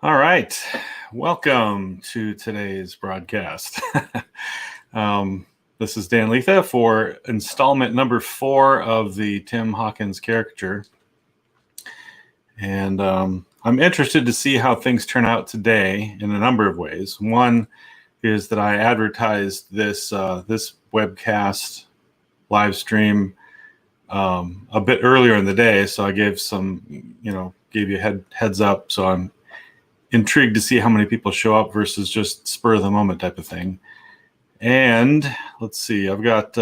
All right. Welcome to today's broadcast. This is Dan Letha for installment number 4 of the Tim Hawkins Caricature. And I'm interested to see how things turn out today in a number of ways. One is that I advertised this webcast live stream a bit earlier in the day, so I gave gave you heads up. So I'm intrigued to see how many people show up versus just spur of the moment type of thing. And let's see, I've got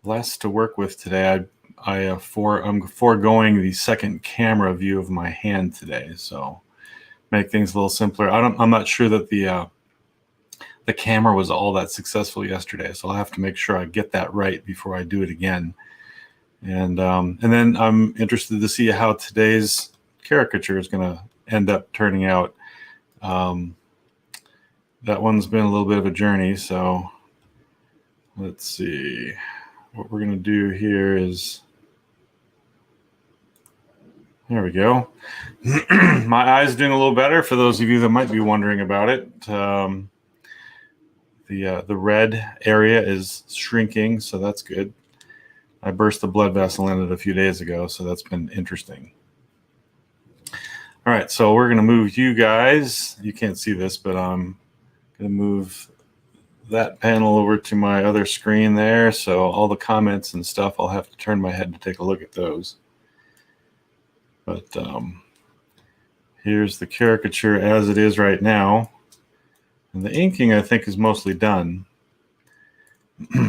less to work with today. I'm foregoing the second camera view of my hand today, so make things a little simpler. I'm not sure that the camera was all that successful yesterday, so I'll have to make sure I get that right before I do it again. And then I'm interested to see how today's caricature is going to end up turning out. That one's been a little bit of a journey, so let's see. What we're going to do here is, there we go. My eye's doing a little better for those of you that might be wondering about it. The red area is shrinking, so that's good. I burst the blood vessel in it a few days ago, so that's been interesting. All right, so we're going to move you guys. You can't see this, but I'm going to move that panel over to my other screen there. So all the comments and stuff, I'll have to turn my head to take a look at those. But here's the caricature as it is right now. And the inking, I think, is mostly done.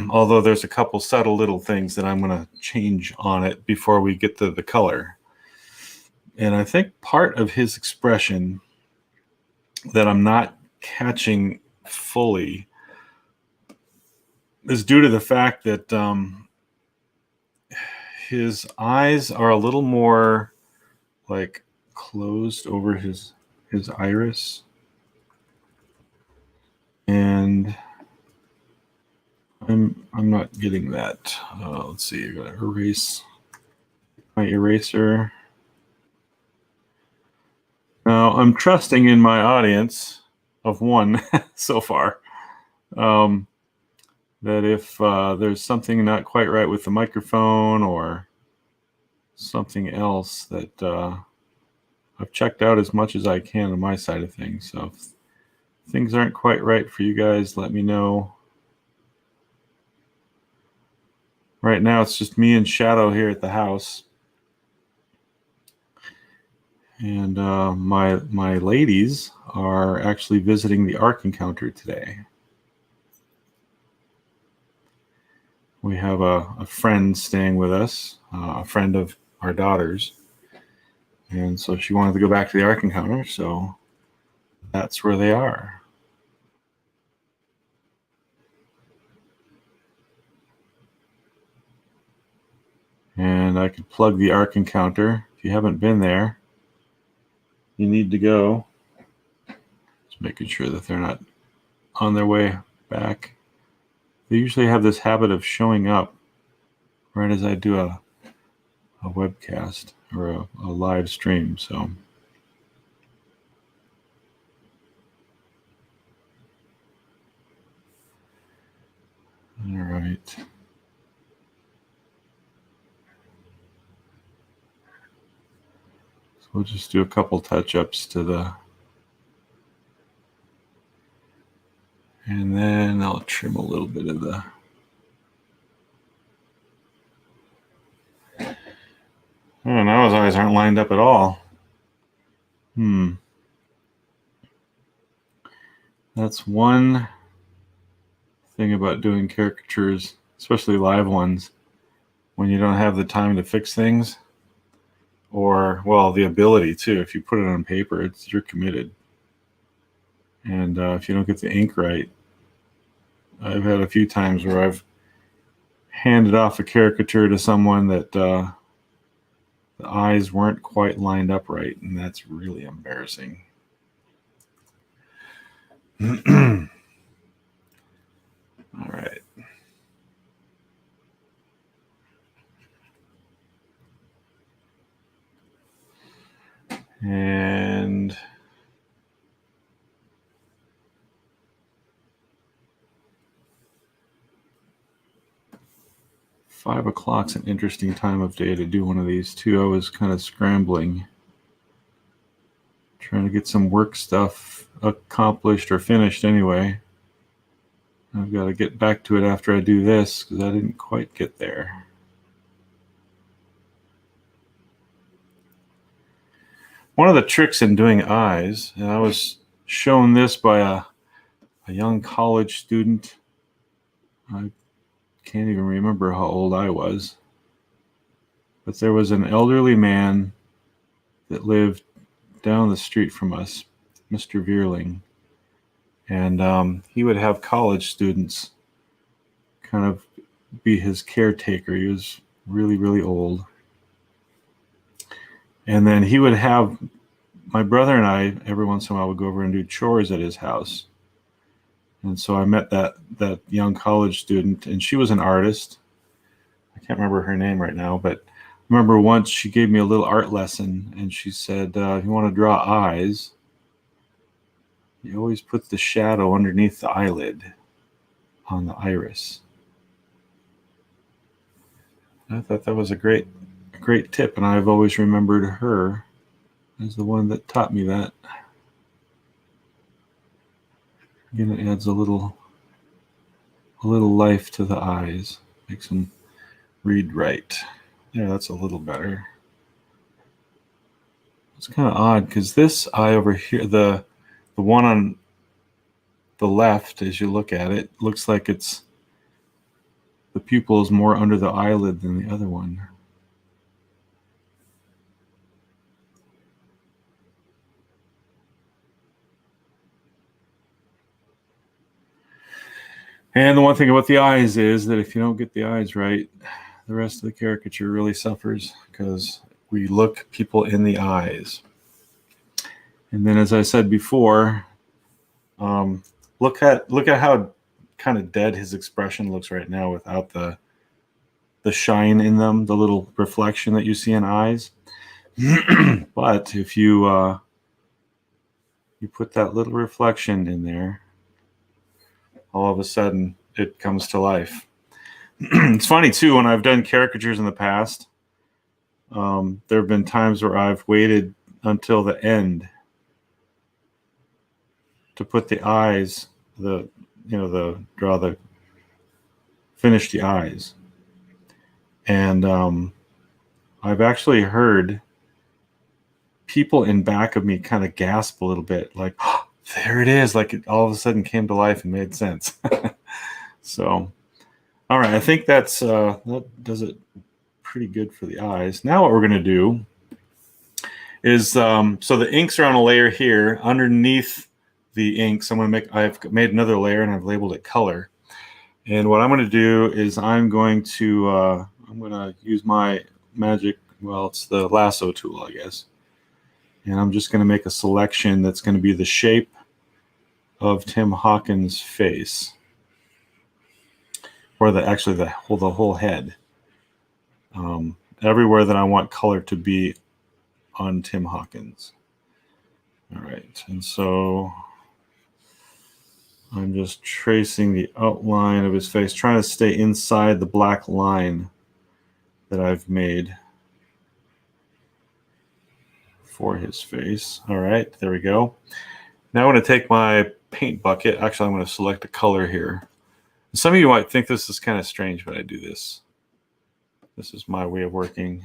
Although there's a couple subtle little things that I'm going to change on it before we get to the color. And I think part of his expression that I'm not catching fully is due to the fact that his eyes are a little more like closed over his iris. And I'm not getting that. Let's see, I'm gonna erase my eraser. Now I'm trusting in my audience of one so far, that if there's something not quite right with the microphone or something else, that I've checked out as much as I can on my side of things. So if things aren't quite right for you guys, let me know. Right now it's just me and Shadow here at the house. And my ladies are actually visiting the Ark Encounter today. We have a friend staying with us, a friend of our daughter's. And so she wanted to go back to the Ark Encounter, so that's where they are. And I could plug the Ark Encounter. If you haven't been there, you need to go. Just making sure that they're not on their way back. They usually have this habit of showing up right as I do a webcast or a live stream. So all right. So we'll just do a couple touch-ups to the, and then I'll trim a little bit of the, oh, now his eyes aren't lined up at all. That's one thing about doing caricatures, especially live ones, when you don't have the time to fix things, or, well, the ability to. If you put it on paper, you're committed. And if you don't get the ink right, I've had a few times where I've handed off a caricature to someone that the eyes weren't quite lined up right, and that's really embarrassing. All right. And and Five o'clock's an interesting time of day to do one of these too. I was kind of scrambling, trying to get some work stuff accomplished or finished anyway. I've got to get back to it after I do this because I didn't quite get there. One of the tricks in doing eyes, and I was shown this by a young college student. I can't even remember how old I was. But there was an elderly man that lived down the street from us, Mr. Veerling. And he would have college students kind of be his caretaker. He was really, really old. And then he would have my brother and I, every once in a while, would go over and do chores at his house. And so I met that young college student, and she was an artist. I can't remember her name right now, but I remember once she gave me a little art lesson, and she said, if you want to draw eyes, you always put the shadow underneath the eyelid on the iris. I thought that was a great tip, and I've always remembered her as the one that taught me that. Again, it adds a little life to the eyes, makes them read right. Yeah, that's a little better. It's kind of odd because this eye over here, the one on the left, as you look at it, looks like the pupil is more under the eyelid than the other one. And the one thing about the eyes is that if you don't get the eyes right, the rest of the caricature really suffers because we look people in the eyes. And then, as I said before, look at how kind of dead his expression looks right now without the shine in them, the little reflection that you see in eyes. But if you put that little reflection in there, all of a sudden it comes to life. It's funny too, when I've done caricatures in the past, there have been times where I've waited until the end to put the eyes, finish the eyes. And I've actually heard people in back of me kind of gasp a little bit, like, oh, there it is, like it all of a sudden came to life and made sense. So, all right, I think that does it pretty good for the eyes. Now what we're going to do is, so the inks are on a layer here. Underneath the inks, I've made another layer and I've labeled it color. And what I'm going to do is I'm going to use my magic, well, it's the Lasso Tool, I guess. And I'm just going to make a selection that's going to be the shape of Tim Hawkins' face, or the whole head. Everywhere that I want color to be on Tim Hawkins. All right, and so I'm just tracing the outline of his face, trying to stay inside the black line that I've made for his face. All right, there we go. Now I'm going to take my paint bucket. Actually, I'm going to select a color here. Some of you might think this is kind of strange, but I do this. This is my way of working.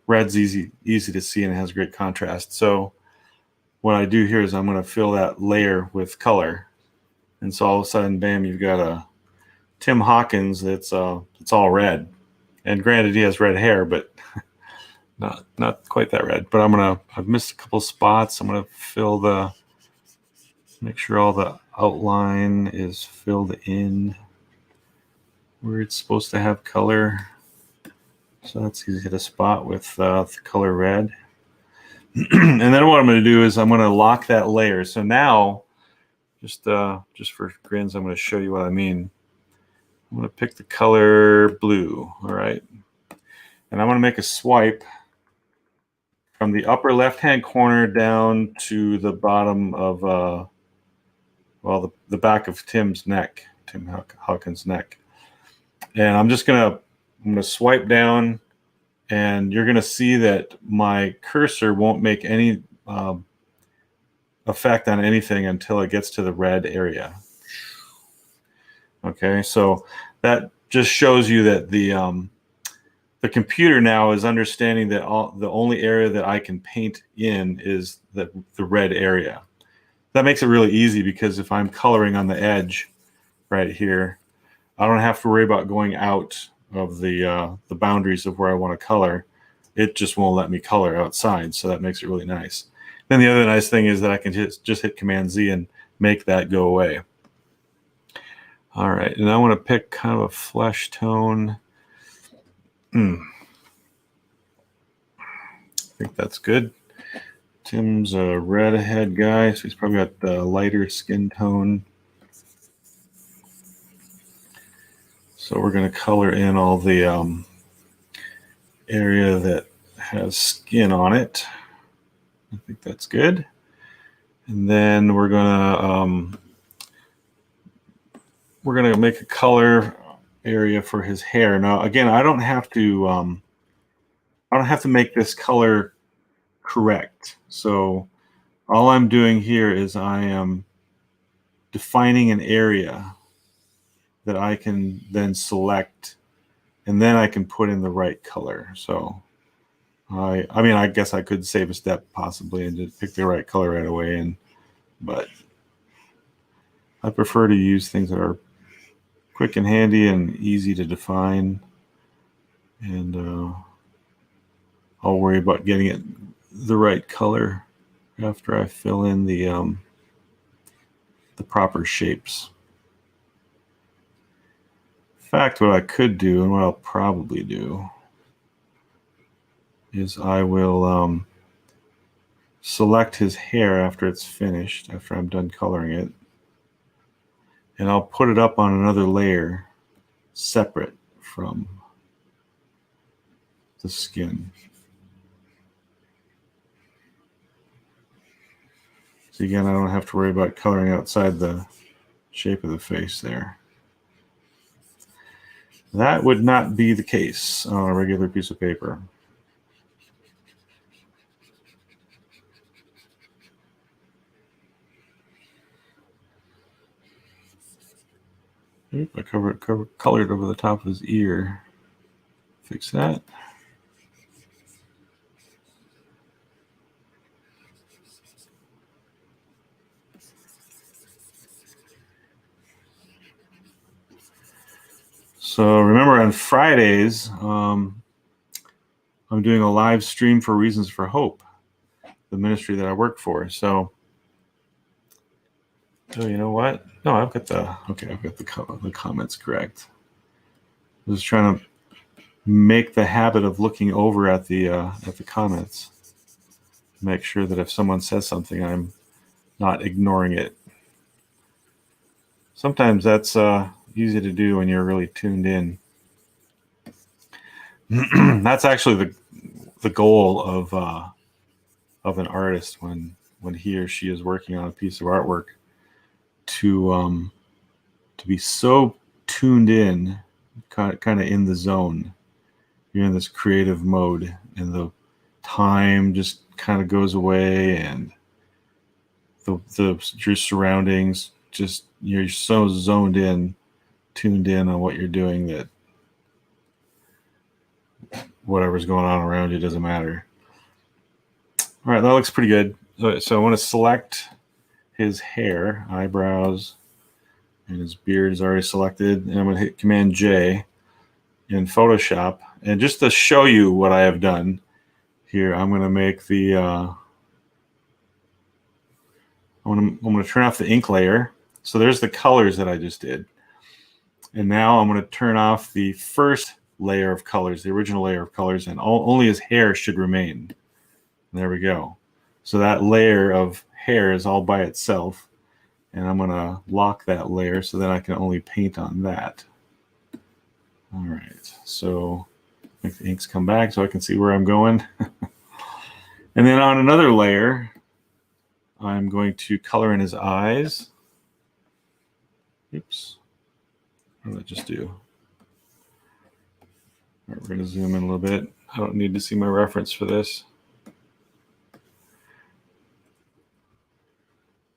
Red's easy to see and it has great contrast. So what I do here is I'm going to fill that layer with color. And so all of a sudden, bam, you've got a Tim Hawkins that's it's all red. And granted, he has red hair, but not quite that red. But I've missed a couple spots. I'm going to make sure all the outline is filled in where it's supposed to have color. So that's easy to get a spot with the color red. And then what I'm going to do is I'm going to lock that layer. So now, just for grins, I'm going to show you what I mean. I'm going to pick the color blue, all right? And I'm going to make a swipe from the upper left-hand corner down to the bottom of, well, the back of Tim's neck, Tim Hawkins' neck. And I'm gonna swipe down, and you're gonna see that my cursor won't make any effect on anything until it gets to the red area. Okay, so that just shows you that the computer now is understanding that the only area that I can paint in is the red area. That makes it really easy, because if I'm coloring on the edge right here, I don't have to worry about going out of the boundaries of where I want to color. It just won't let me color outside, so that makes it really nice. Then the other nice thing is that I can just hit Command Z and make that go away. All right, and I want to pick kind of a flesh tone. I think that's good. Tim's a redhead guy, so he's probably got the lighter skin tone. So we're going to color in all the area that has skin on it. I think that's good. And then we're gonna make a color area for his hair. Now, again, I don't have to make this color correct. So all I'm doing here is I am defining an area that I can then select, and then I can put in the right color. So I mean, I guess I could save a step possibly and just pick the right color right away, but I prefer to use things that are quick and handy and easy to define, and I'll worry about getting it the right color after I fill in the proper shapes. In fact, what I could do, and what I'll probably do, is I will select his hair after it's finished, after I'm done coloring it, and I'll put it up on another layer separate from the skin. So again, I don't have to worry about coloring outside the shape of the face there. That would not be the case on a regular piece of paper. Oop, I colored over the top of his ear. Fix that. So remember, on Fridays, I'm doing a live stream for Reasons for Hope, the ministry that I work for. So, oh, you know what? No, I've got the comments correct. I was trying to make the habit of looking over at the comments, make sure that if someone says something, I'm not ignoring it. Sometimes that's easy to do when you're really tuned in. That's actually the goal of an artist when he or she is working on a piece of artwork, to be so tuned in, kind of in the zone. You're in this creative mode, and the time just kind of goes away, and your surroundings, just, you're so zoned in, tuned in on what you're doing, that whatever's going on around you doesn't matter. All right, that looks pretty good. So I want to select his hair, eyebrows, and his beard is already selected. And I'm going to hit Command J in Photoshop. And just to show you what I have done here, I'm going to make the I'm going to turn off the ink layer. So there's the colors that I just did. And now I'm going to turn off the first layer of colors, the original layer of colors, and only his hair should remain. And there we go. So that layer of hair is all by itself. And I'm going to lock that layer so that I can only paint on that. All right. So make the inks come back so I can see where I'm going. And then on another layer, I'm going to color in his eyes. Oops. What did I just do? All right, we're going to zoom in a little bit. I don't need to see my reference for this.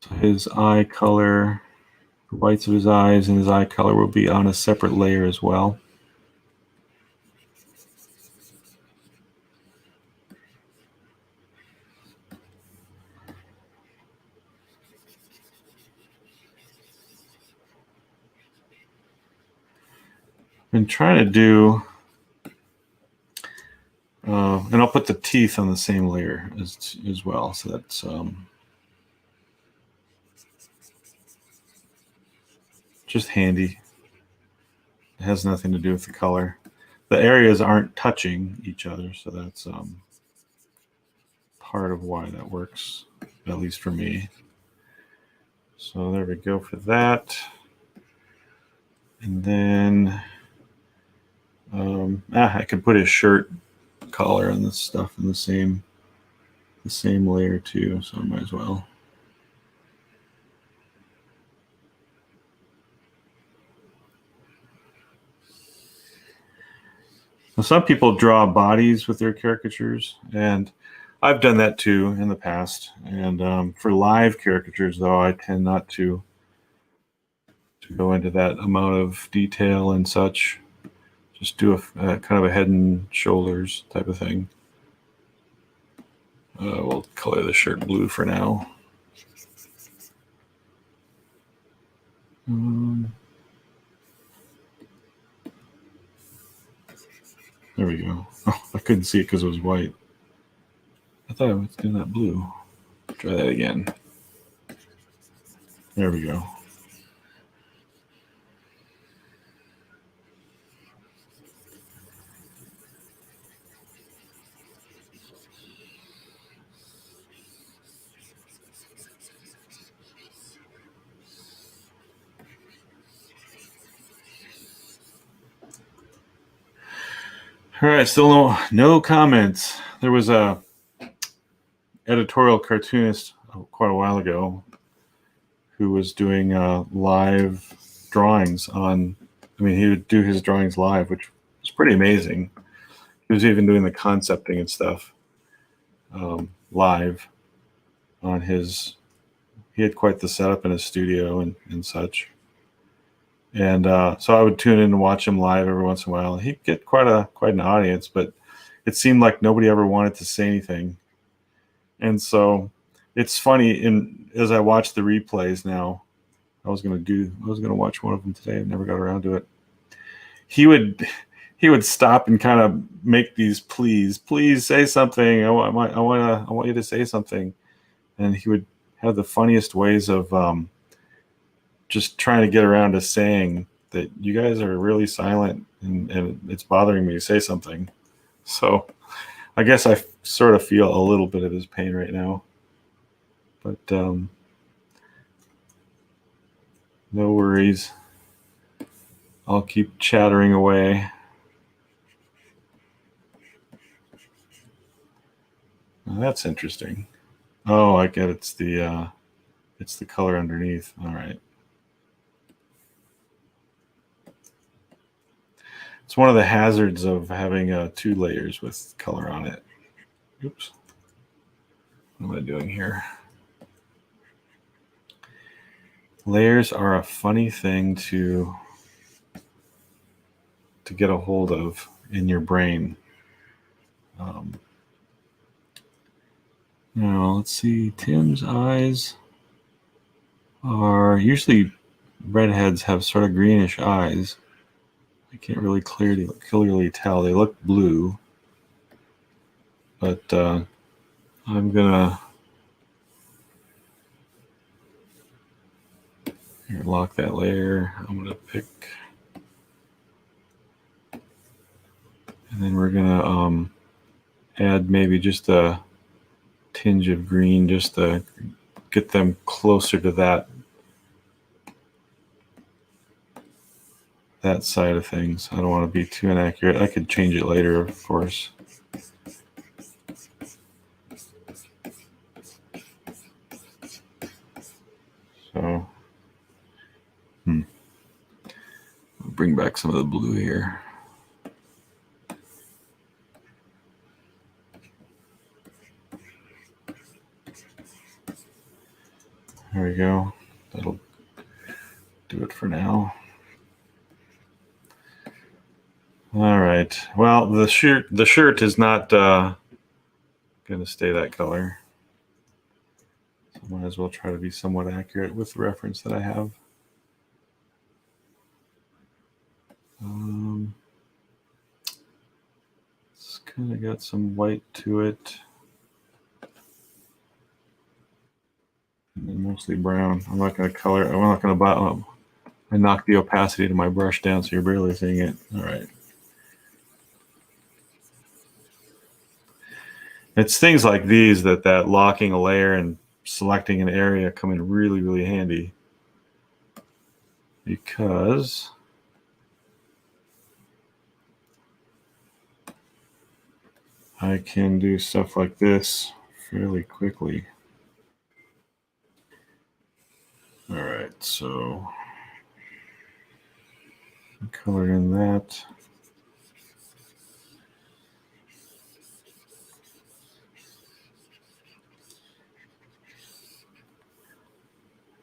So his eye color, the whites of his eyes and his eye color will be on a separate layer as well. Been trying to do, and I'll put the teeth on the same layer as well. So that's just handy. It has nothing to do with the color. The areas aren't touching each other, so that's part of why that works, at least for me. So there we go for that. And then I could put his shirt collar and this stuff in the same layer too, so I might as well. Now, some people draw bodies with their caricatures, and I've done that too in the past. And for live caricatures, though, I tend not to go into that amount of detail and such. Just do a kind of a head and shoulders type of thing. We'll color the shirt blue for now. There we go. Oh, I couldn't see it because it was white. I thought I was doing that blue. Try that again. There we go. All right, still no comments. There was a editorial cartoonist quite a while ago who was doing live drawings on, I mean, he would do his drawings live, which was pretty amazing. He was even doing the concepting and stuff live on his, he had quite the setup in his studio and such. And so I would tune in and watch him live every once in a while. He'd get quite an audience, but it seemed like nobody ever wanted to say anything. And so it's funny, as I watch the replays now, I was gonna watch one of them today. I never got around to it. He would stop and kind of make these please say something. I want you to say something, and he would have the funniest ways of just trying to get around to saying that you guys are really silent and it's bothering me to say something. So I guess I sort of feel a little bit of his pain right now, but no worries. I'll keep chattering away. Oh, that's interesting. Oh, I get it's the color underneath. All right. It's one of the hazards of having 2 layers with color on it. Oops. What am I doing here? Layers are a funny thing to get a hold of in your brain. Now, let's see. Tim's eyes are usually, redheads have sort of greenish eyes. I can't really clearly tell. They look blue, but I'm gonna here, lock that layer. I'm gonna pick, and then we're gonna add maybe just a tinge of green just to get them closer to that side of things. I don't want to be too inaccurate. I could change it later, of course. So, I'll bring back some of the blue here. There we go. That'll do it for now. All right. Well, the shirt is not going to stay that color. So I might as well try to be somewhat accurate with the reference that I have. It's kind of got some white to it. And mostly brown. I'm not going to color. I'm not going to I knocked the opacity to my brush down so you're barely seeing it. All right. It's things like these that locking a layer and selecting an area come in really, really handy, because I can do stuff like this fairly quickly. All right, so color in that.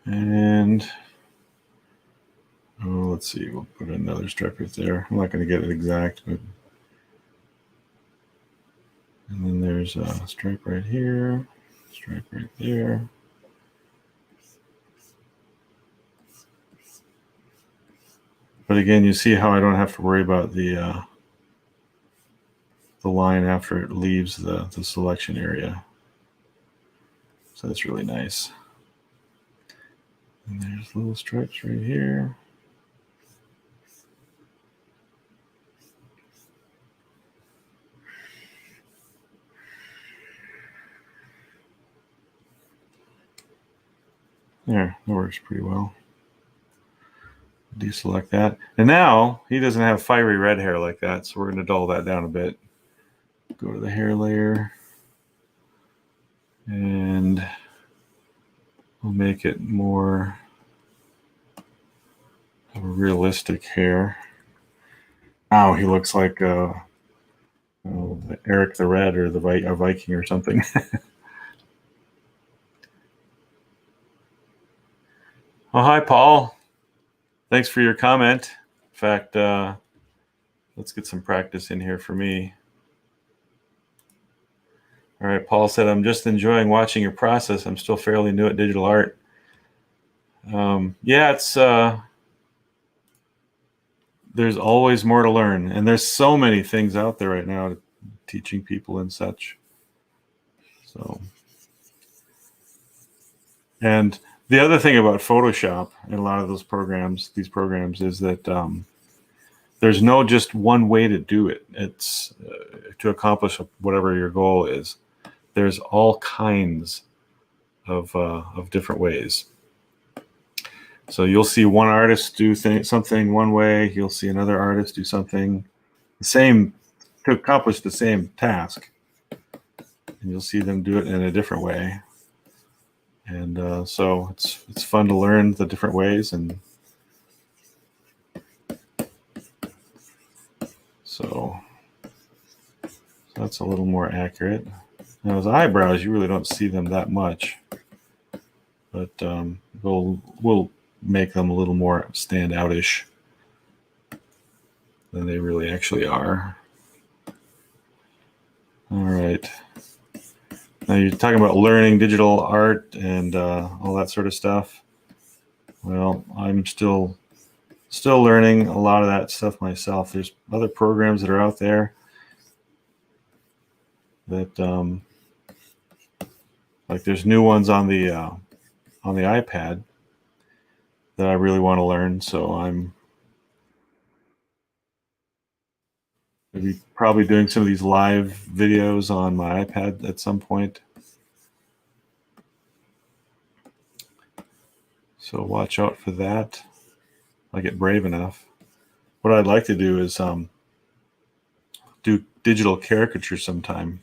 And let's see, we'll put another stripe right there. I'm not going to get it exact, but and then there's a stripe right here, stripe right there. But again, you see how I don't have to worry about the line after it leaves the selection area. So that's really nice. And there's little stripes right here. There, that works pretty well. Deselect that. And now he doesn't have fiery red hair like that, so we're going to dull that down a bit. Go to the hair layer. And we'll make it more of a realistic hair. Now he looks like Eric the Red or a Viking or something. Oh, hi, Paul. Thanks for your comment. In fact, let's get some practice in here for me. All right, Paul said, I'm just enjoying watching your process. I'm still fairly new at digital art. Yeah, it's there's always more to learn, and there's so many things out there right now teaching people and such. So, and the other thing about Photoshop and a lot of these programs is that there's no just one way to do it. It's to accomplish whatever your goal is. There's all kinds of different ways. So you'll see one artist do something one way. You'll see another artist do something the same to accomplish the same task, and you'll see them do it in a different way. And so it's fun to learn the different ways, and so that's a little more accurate. Now his eyebrows, you really don't see them that much, but we'll make them a little more stand out-ish than they really actually are. All right. Now you're talking about learning digital art and all that sort of stuff. Well, I'm still learning a lot of that stuff myself. There's other programs that are out there that like there's new ones on the iPad that I really want to learn. So I'm maybe probably doing some of these live videos on my iPad at some point. So watch out for that. I get brave enough. What I'd like to do is do digital caricature sometime.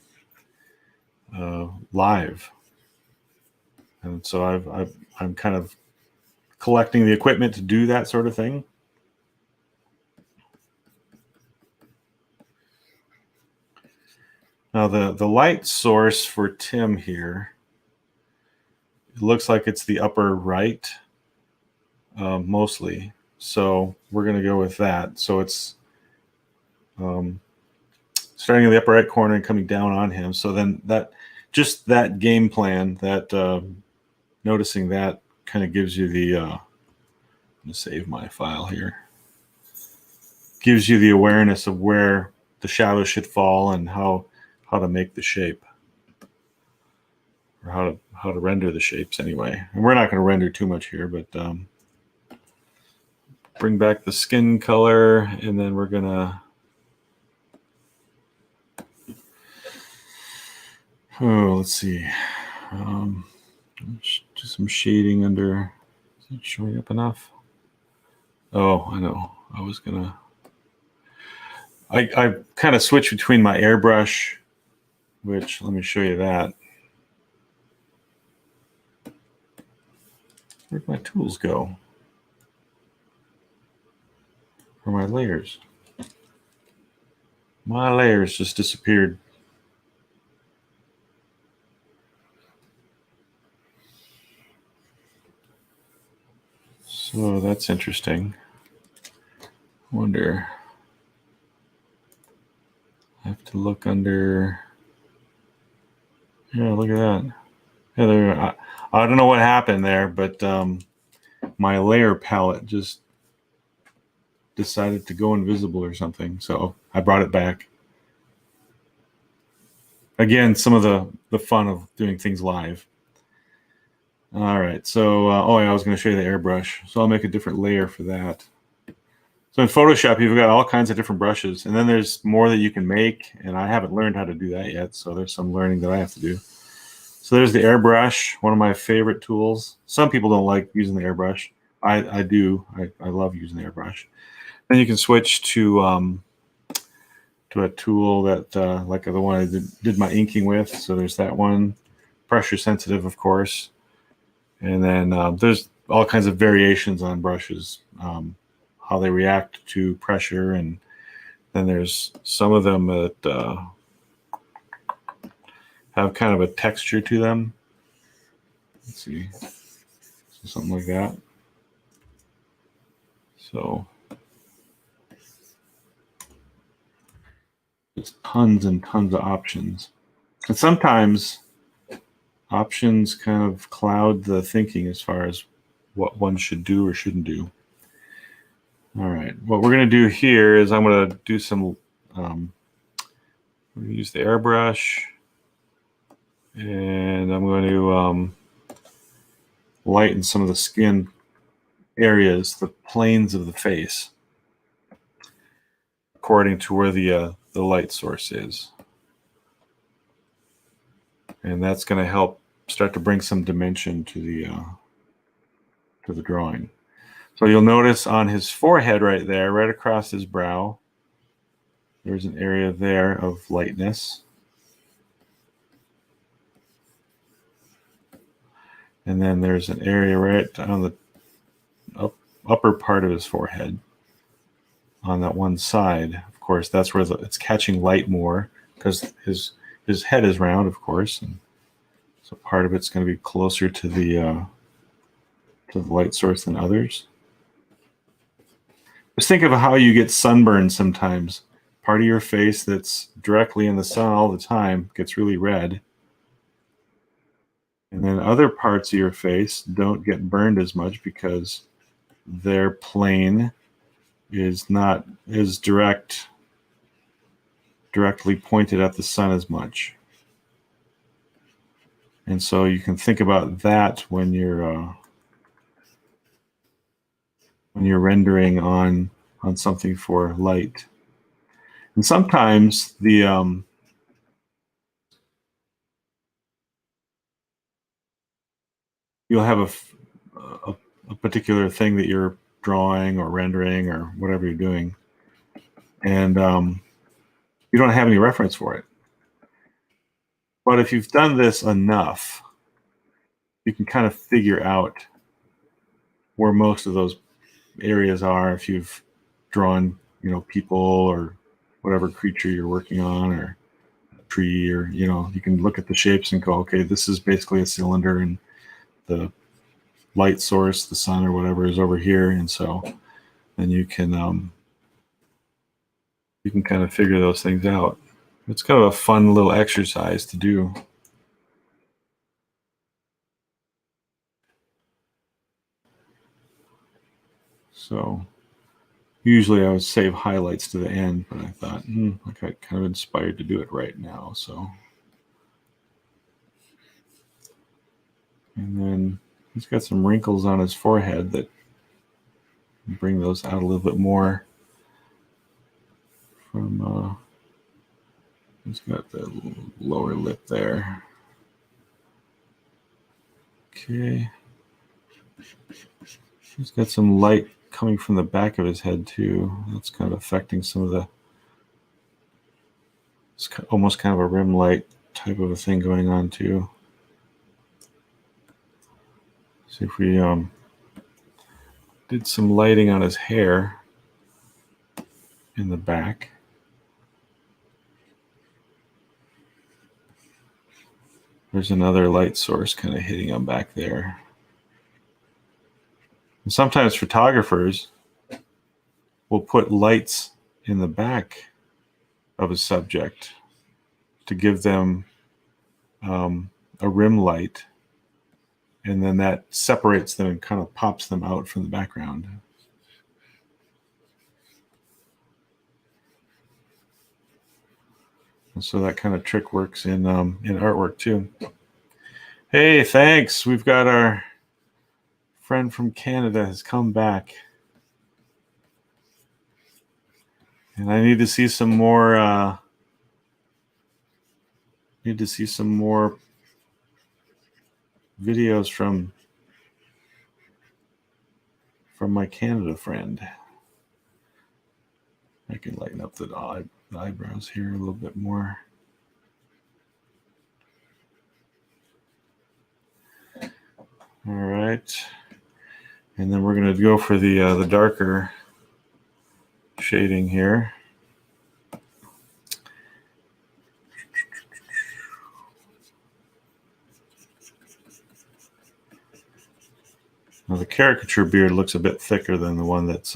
live. And so I'm kind of collecting the equipment to do that sort of thing. Now the light source for Tim here, it looks like it's the upper right, mostly. So we're going to go with that. So it's starting in the upper right corner and coming down on him. So then just that game plan, that noticing that kind of gives you the, I'm going to save my file here, gives you the awareness of where the shadow should fall and how to make the shape, or how to render the shapes anyway. And we're not going to render too much here, but bring back the skin color, and then we're going to, let's see, do some shading under. Is it showing up enough? Oh, I know. I was gonna. I kind of switch between my airbrush, which, let me show you that. Where'd my tools go? Or my layers? My layers just disappeared. So that's interesting. I wonder. I have to look under. Yeah, look at that. Yeah, there. I don't know what happened there, but my layer palette just decided to go invisible or something. So I brought it back. Again, some of the fun of doing things live. All right, so oh yeah, I was going to show you the airbrush. So I'll make a different layer for that. So in Photoshop, you've got all kinds of different brushes, and then there's more that you can make, and I haven't learned how to do that yet, so there's some learning that I have to do. So there's the airbrush, one of my favorite tools. Some people don't like using the airbrush. I do. I love using the airbrush. Then you can switch to a tool that like the one I did my inking with. So there's that one, pressure sensitive, of course. And then there's all kinds of variations on brushes, how they react to pressure. And then there's some of them that have kind of a texture to them. Let's see, something like that. So there's tons and tons of options. And sometimes options kind of cloud the thinking as far as what one should do or shouldn't do. All right, what we're going to do here is I'm going to do some, I'm going to use the airbrush, and I'm going to lighten some of the skin areas, the planes of the face, according to where the light source is. And that's going to help start to bring some dimension to the drawing. So you'll notice on his forehead right there, right across his brow, there's an area there of lightness. And then there's an area right on the upper part of his forehead on that one side. Of course, that's where it's catching light more because his head is round, of course. And so part of it's going to be closer to the light source than others. Just think of how you get sunburned sometimes. Part of your face that's directly in the sun all the time gets really red. And then other parts of your face don't get burned as much because their plane is not as directly pointed at the sun as much. And so you can think about that when you're rendering on something for light. And sometimes the you'll have a particular thing that you're drawing or rendering or whatever you're doing, and you don't have any reference for it. But if you've done this enough, you can kind of figure out where most of those areas are if you've drawn, people or whatever creature you're working on, or a tree, or, you can look at the shapes and go, okay, this is basically a cylinder, and the light source, the sun or whatever, is over here. And so then you can kind of figure those things out. It's kind of a fun little exercise to do. So usually I would save highlights to the end, but I thought, I got kind of inspired to do it right now. So, and then he's got some wrinkles on his forehead that bring those out a little bit more. From he's got the lower lip there. Okay. He's got some light coming from the back of his head too. That's kind of affecting some of the, it's almost kind of a rim light type of a thing going on too. See if we did some lighting on his hair in the back. There's another light source kind of hitting him back there. And sometimes photographers will put lights in the back of a subject to give them a rim light, and then that separates them and kind of pops them out from the background. And so that kind of trick works in artwork too. Hey, thanks. We've got our friend from Canada has come back. And I need to see some more videos from my Canada friend. I can lighten up the eyebrows here a little bit more. All right. And then we're going to go for the darker shading here. Now the caricature beard looks a bit thicker than the one that's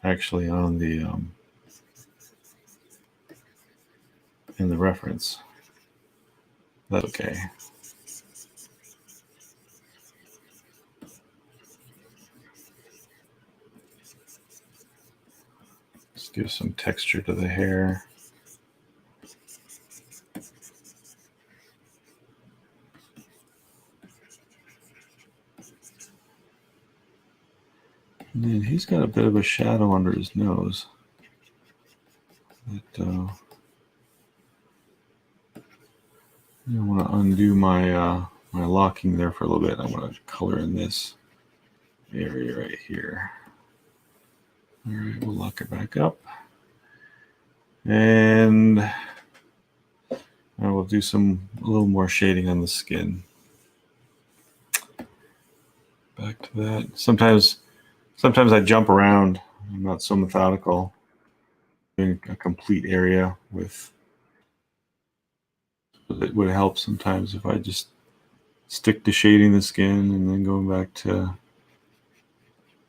actually on the in the reference. That's okay. Let's give some texture to the hair. And then he's got a bit of a shadow under his nose. But, I want to undo my my locking there for a little bit. I want to color in this area right here. All right, we'll lock it back up. And I will do a little more shading on the skin. Back to that. Sometimes I jump around. I'm not so methodical. Doing a complete area with, it would help sometimes if I just stick to shading the skin and then going back to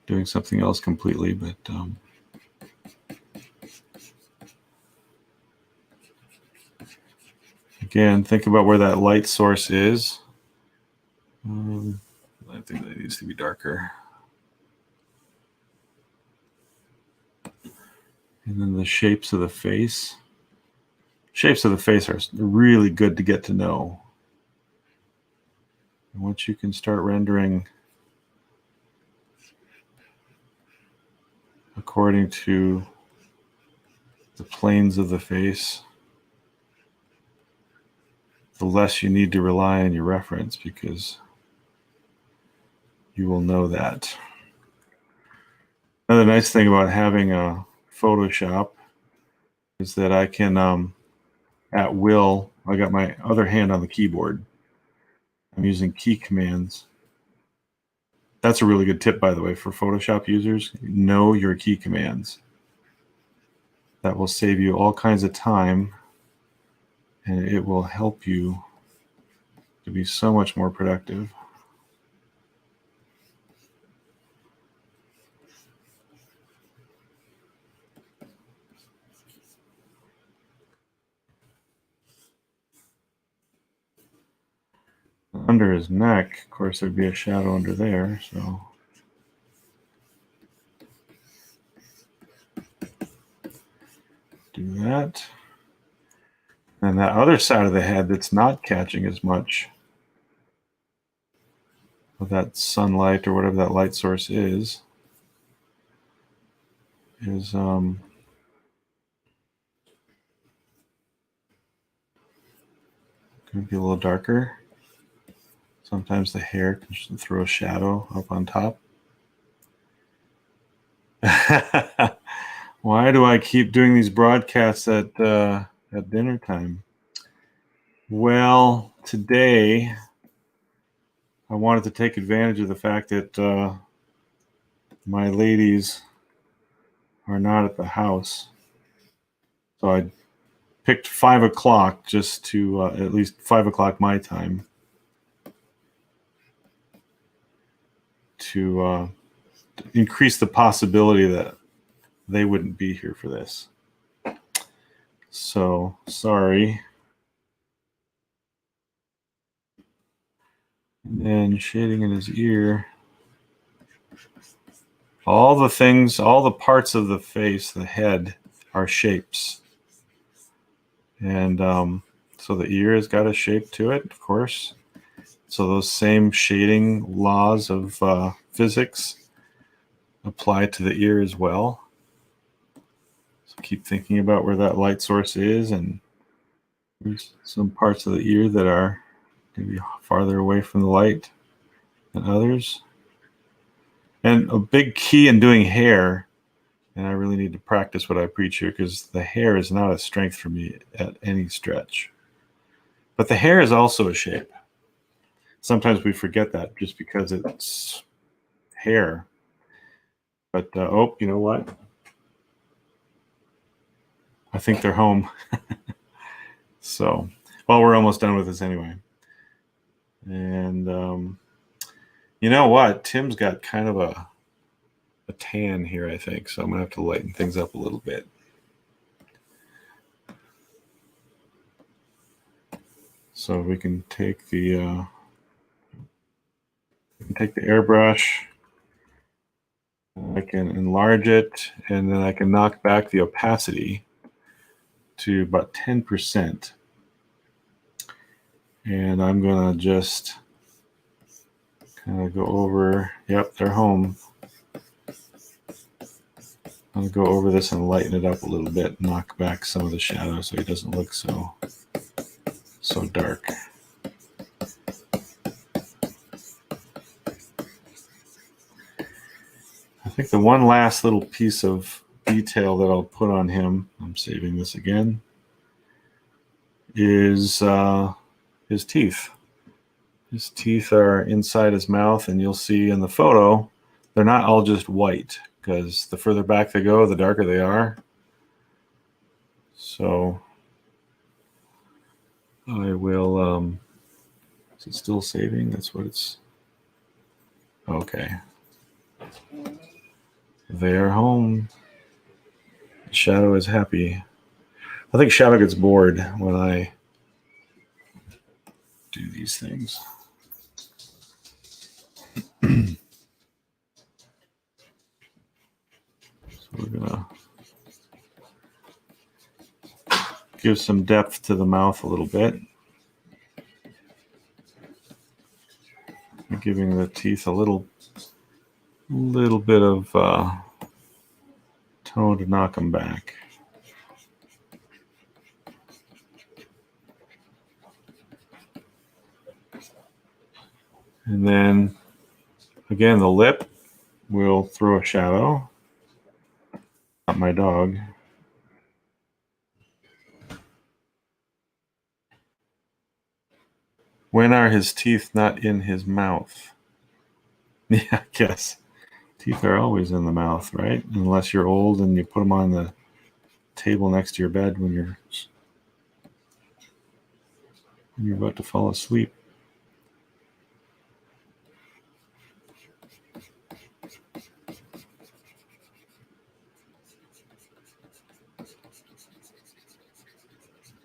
doing something else completely. But again, think about where that light source is. I think that needs to be darker. And then the shapes of the face. Shapes of the face are really good to get to know. And once you can start rendering according to the planes of the face, the less you need to rely on your reference, because you will know that. Another nice thing about having a Photoshop is that I can, at will, I got my other hand on the keyboard. I'm using key commands. That's a really good tip, by the way, for Photoshop users. Know your key commands. That will save you all kinds of time, and it will help you to be so much more productive. Under his neck, of course, there'd be a shadow under there, so do that. And that other side of the head that's not catching as much of that sunlight or whatever that light source is going to be a little darker. Sometimes the hair can throw a shadow up on top. Why do I keep doing these broadcasts at dinner time? Well, today I wanted to take advantage of the fact that my ladies are not at the house. So I picked 5 o'clock just to, at least 5 o'clock my time, to increase the possibility that they wouldn't be here for this. So, sorry. And then shading in his ear. All the things, all the parts of the face, the head, are shapes. And so the ear has got a shape to it, of course. So those same shading laws of physics apply to the ear as well. So keep thinking about where that light source is, and there's some parts of the ear that are maybe farther away from the light than others. And a big key in doing hair, and I really need to practice what I preach here, because the hair is not a strength for me at any stretch. But the hair is also a shape. Sometimes we forget that just because it's hair. But, oh, you know what? I think they're home. So, well, we're almost done with this anyway. And you know what? Tim's got kind of a tan here, I think. So I'm going to have to lighten things up a little bit. So we can take the airbrush. I can enlarge it, and then I can knock back the opacity to about 10%. And I'm going to just kind of go over, yep, they're home. I'm going to go over this and lighten it up a little bit, knock back some of the shadow so it doesn't look so dark. I think the one last little piece of detail that I'll put on him, I'm saving this again, is his teeth. His teeth are inside his mouth, and you'll see in the photo, they're not all just white, because the further back they go, the darker they are. So I will, is it still saving? That's what it's, okay. They are home. Shadow is happy. I think Shadow gets bored when I do these things. So we're gonna give some depth to the mouth a little bit. Giving the teeth a little bit of tone to knock them back. And then again, the lip will throw a shadow. Not my dog. When are his teeth not in his mouth? Yeah, I guess. Teeth are always in the mouth, right? Unless you're old and you put them on the table next to your bed when you're about to fall asleep.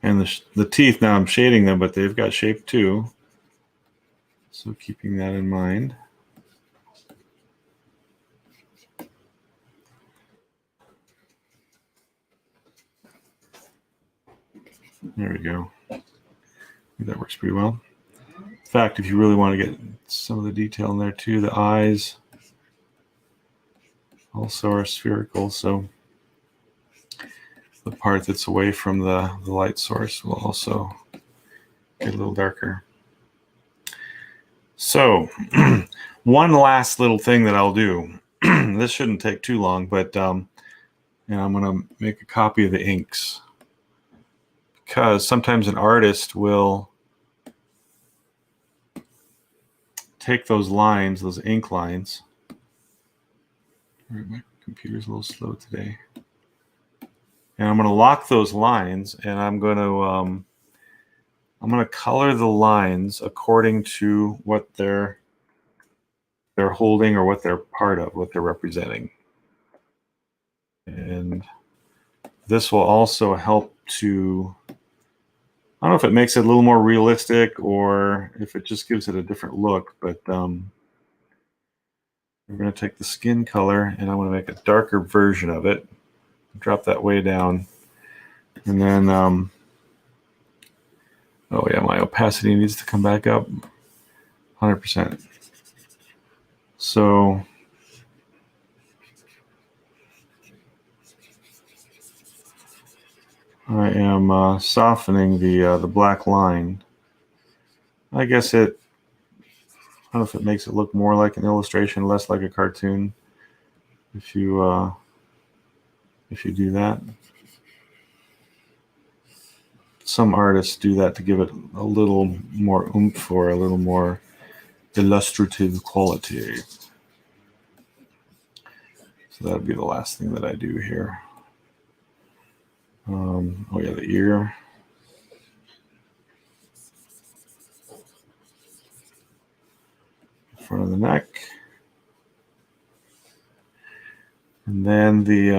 And the teeth, now I'm shading them, but they've got shape too. So keeping that in mind. There we go. That works pretty well. In fact, if you really want to get some of the detail in there too, the eyes also are spherical, so the part that's away from the light source will also get a little darker. So one last little thing that I'll do, this shouldn't take too long, but I'm going to make a copy of the inks, because sometimes an artist will take those lines, those ink lines. My computer's a little slow today. And I'm going to lock those lines, and I'm going to color the lines according to what they're holding or what they're part of, what they're representing. And this will also help to, I don't know if it makes it a little more realistic or if it just gives it a different look, but we're going to take the skin color and I'm going to make a darker version of it. Drop that way down. And then, oh yeah, my opacity needs to come back up 100%. So I am softening the black line. I guess I don't know if it makes it look more like an illustration, less like a cartoon, if you do that. Some artists do that to give it a little more oomph or a little more illustrative quality. So that would be the last thing that I do here. Oh yeah, the ear. Front of the neck. And then the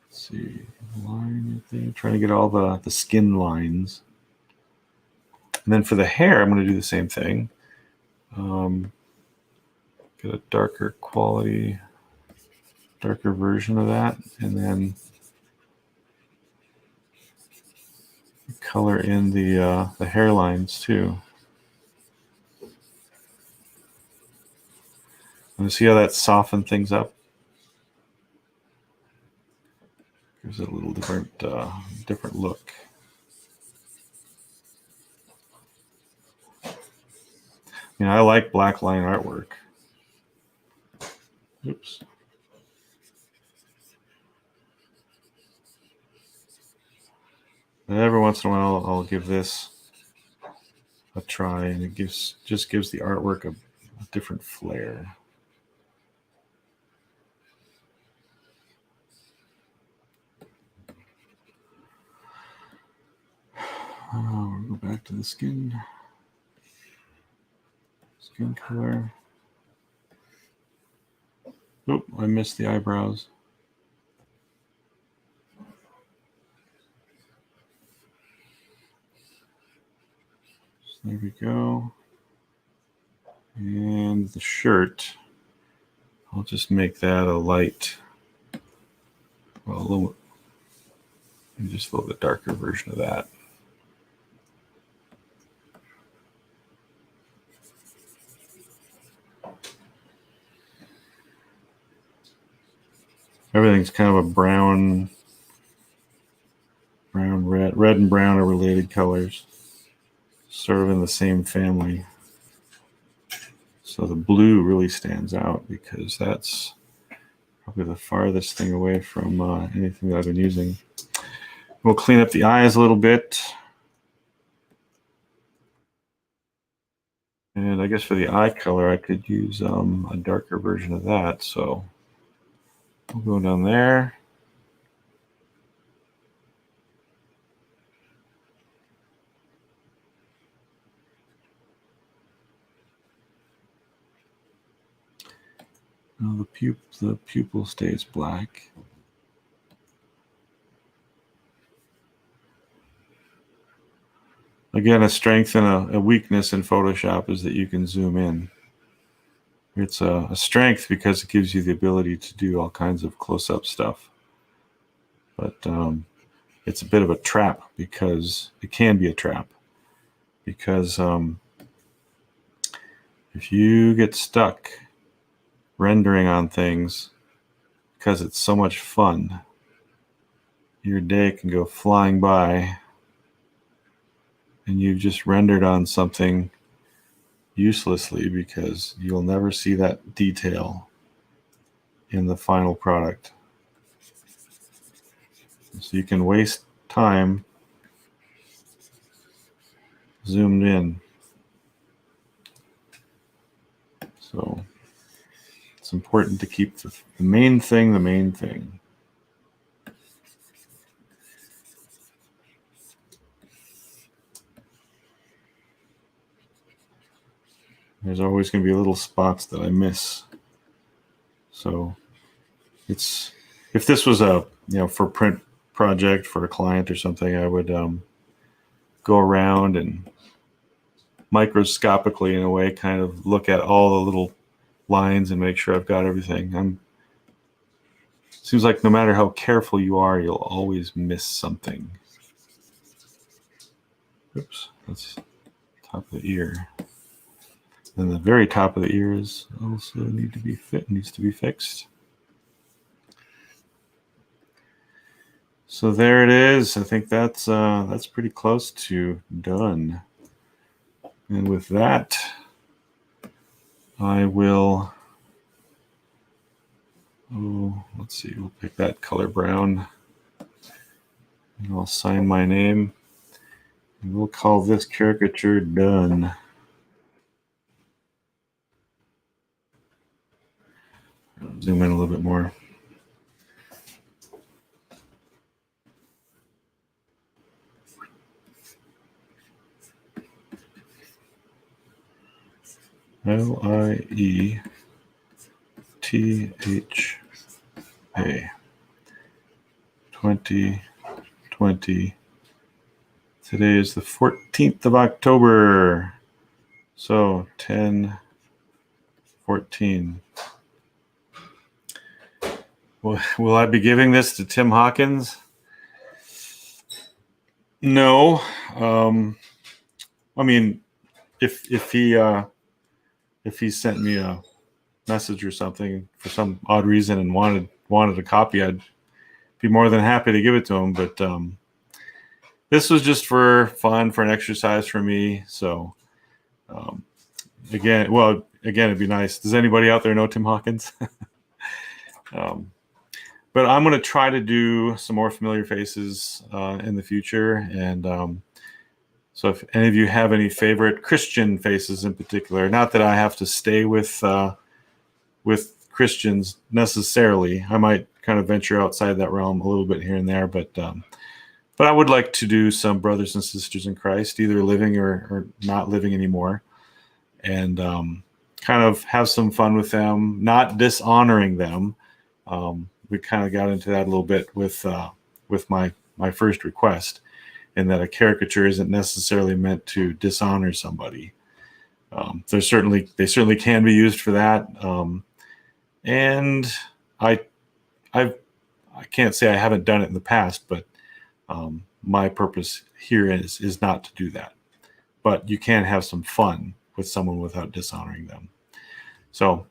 let's see, line right there. Trying to get all the skin lines. And then for the hair, I'm going to do the same thing. Get a darker quality, darker version of that, and then color in the hairlines too. And see how that softened things up? Gives it a little different look. You know, I like black line artwork. Oops. And every once in a while, I'll give this a try, and it just gives the artwork a different flair. We'll go back to the skin color. Oop, I missed the eyebrows. So there we go. And the shirt, I'll just make that a light, well, just a little bit darker version of that. Everything's kind of a brown, red. Red and brown are related colors, sort of in the same family. So the blue really stands out because that's probably the farthest thing away from anything that I've been using. We'll clean up the eyes a little bit. And I guess for the eye color, I could use a darker version of that. So we'll go down there. Now the pupil stays black. Again, a strength and a weakness in Photoshop is that you can zoom in. It's a strength because it gives you the ability to do all kinds of close-up stuff. But it's a bit of a trap because it can be a trap. Because if you get stuck rendering on things because it's so much fun, your day can go flying by and you've just rendered on something uselessly because you'll never see that detail in the final product. So you can waste time zoomed in. So it's important to keep the main thing the main thing. There's always going to be little spots that I miss. So it's, if this was a, for print project for a client or something, I would go around and microscopically, in a way, kind of look at all the little lines and make sure I've got everything. Seems like no matter how careful you are, you'll always miss something. Oops, that's top of the ear. Then the very top of the ear is also needs to be fixed. So there it is. I think that's pretty close to done. And with that, I will. Oh, let's see. We'll pick that color brown, and I'll sign my name. And we'll call this caricature done. Zoom in a little bit more. LIETHA 2020. Today is the 14th of October. So 10/14. Will I be giving this to Tim Hawkins? No. I mean, if he sent me a message or something for some odd reason and wanted a copy, I'd be more than happy to give it to him. But this was just for fun, for an exercise for me. So again, it'd be nice. Does anybody out there know Tim Hawkins? But I'm going to try to do some more familiar faces in the future. And so if any of you have any favorite Christian faces in particular, not that I have to stay with Christians necessarily. I might kind of venture outside that realm a little bit here and there. But I would like to do some brothers and sisters in Christ, either living or not living anymore. And kind of have some fun with them, not dishonoring them. We kind of got into that a little bit with my first request, in that a caricature isn't necessarily meant to dishonor somebody. They certainly can be used for that, and I can't say I haven't done it in the past, but my purpose here is not to do that. But you can have some fun with someone without dishonoring them. So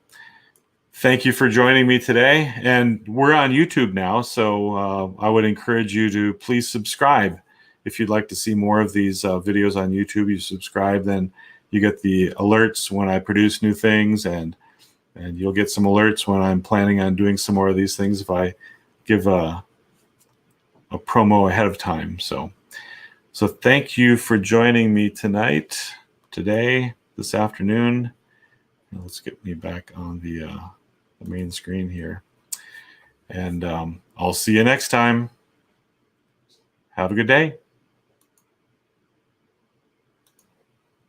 thank you for joining me today. And we're on YouTube now, so I would encourage you to please subscribe. If you'd like to see more of these videos on YouTube, you subscribe, then you get the alerts when I produce new things, and you'll get some alerts when I'm planning on doing some more of these things. If I give a promo ahead of time. So thank you for joining me today, this afternoon. Now let's get me back on the main screen here. And I'll see you next time. Have a good day.